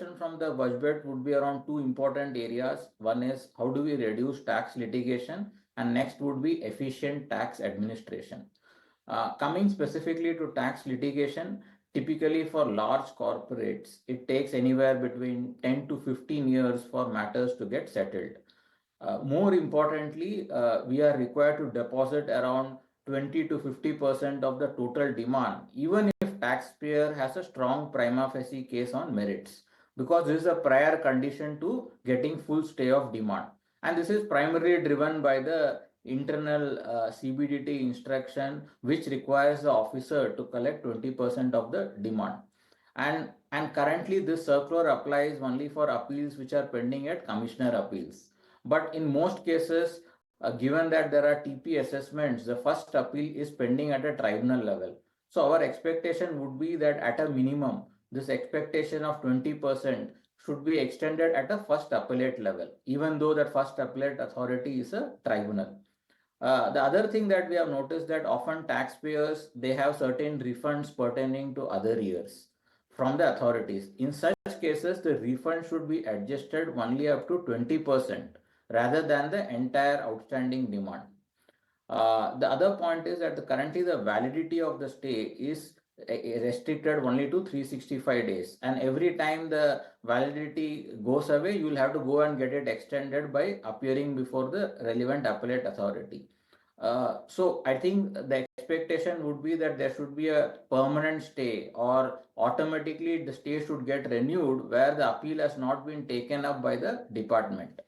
expectation from the budget would be around two important areas. One is how do we reduce tax litigation, and next would be efficient tax administration. Coming specifically to tax litigation, typically for large corporates, it takes anywhere between 10 to 15 years for matters to get settled. More importantly, we are required to deposit around 20 to 50% of the total demand, even if taxpayer has a strong prima facie case on merits, because this is a prior condition to getting full stay of demand. And this is primarily driven by the internal CBDT instruction, which requires the officer to collect 20% of the demand. And currently, this circular applies only for appeals which are pending at commissioner appeals. But in most cases, given that there are TP assessments, the first appeal is pending at a tribunal level. So our expectation would be that at a minimum, this expectation of 20% should be extended at a first appellate level, even though that first appellate authority is a tribunal. The other thing that we have noticed that often taxpayers, they have certain refunds pertaining to other years from the authorities. In such cases, the refund should be adjusted only up to 20% rather than the entire outstanding demand. The other point is that currently the validity of the stay is restricted only to 365 days, and every time the validity goes away, you will have to go and get it extended by appearing before the relevant appellate authority. So I think the expectation would be that there should be a permanent stay, or automatically the stay should get renewed where the appeal has not been taken up by the department.